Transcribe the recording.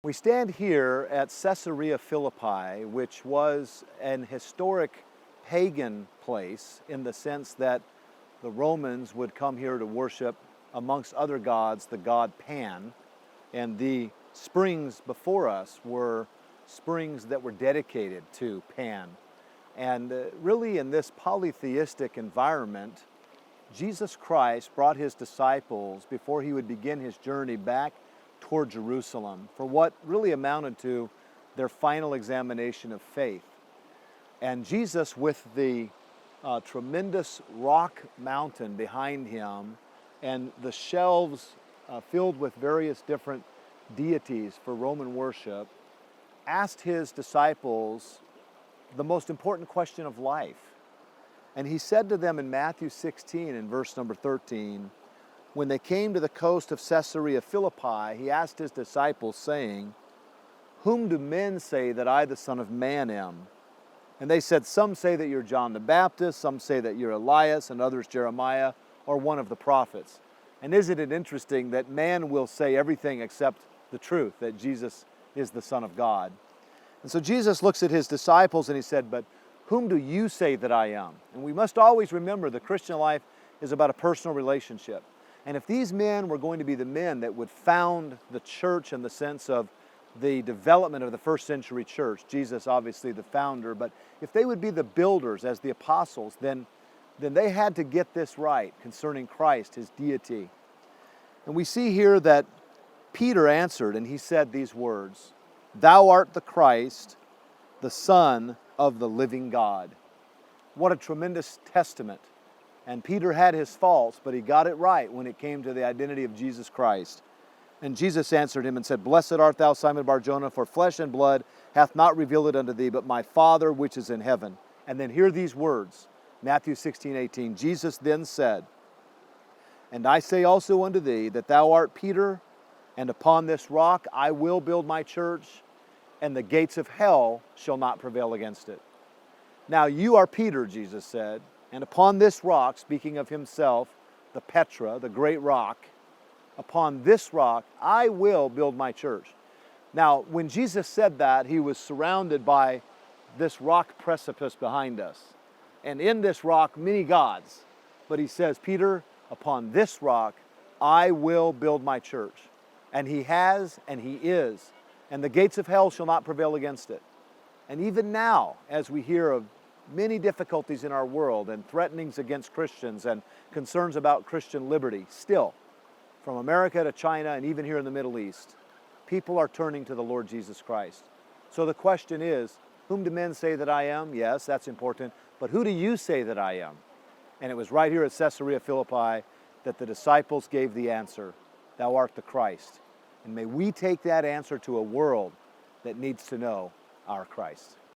We stand here at Cessarea Philippi, which was an historic pagan place in the sense that the Romans would come here to worship, amongst other gods, the god Pan. And the springs before us were springs that were dedicated to Pan. And really, in this polytheistic environment, Jesus Christ brought his disciples before he would begin his journey back toward Jerusalem for what really amounted to their final examination of faith. And Jesus, with the tremendous rock mountain behind him and the shelves filled with various different deities for Roman worship, asked his disciples the most important question of life. And he said to them in Matthew 16, in verse number 13, when they came to the coast of Cessarea Philippi, he asked his disciples, saying, "Whom do men say that I, the Son of Man, am?" And they said, "Some say that you're John the Baptist, some say that you're Elias, and others Jeremiah, or one of the prophets." And isn't it interesting that man will say everything except the truth, that Jesus is the Son of God? And so Jesus looks at his disciples and he said, "But whom do you say that I am?" And we must always remember the Christian life is about a personal relationship. And if these men were going to be the men that would found the church in the sense of the development of the first century church, Jesus obviously the founder, but if they would be the builders as the apostles, then they had to get this right concerning Christ, his deity. And we see here that Peter answered and he said these words, "Thou art the Christ, the Son of the living God." What a tremendous testament. And Peter had his faults, but he got it right when it came to the identity of Jesus Christ. And Jesus answered him and said, "Blessed art thou, Simon Bar-Jonah, for flesh and blood hath not revealed it unto thee, but my Father which is in heaven." And then hear these words, Matthew 16:18. Jesus then said, "And I say also unto thee, that thou art Peter, and upon this rock I will build my church, and the gates of hell shall not prevail against it." Now you are Peter, Jesus said, "and upon this rock," speaking of himself, the Petra, the great rock, "upon this rock I will build my church." Now, when Jesus said that, he was surrounded by this rock precipice behind us. And in this rock, many gods. But he says, "Peter, upon this rock I will build my church." And he has, and he is. And the gates of hell shall not prevail against it. And even now, as we hear of many difficulties in our world and threatenings against Christians and concerns about Christian liberty, still, from America to China and even here in the Middle East, people are turning to the Lord Jesus Christ. So the question is, whom do men say that I am? Yes, that's important. But who do you say that I am? And it was right here at Cessarea Philippi that the disciples gave the answer, "Thou art the Christ." And may we take that answer to a world that needs to know our Christ.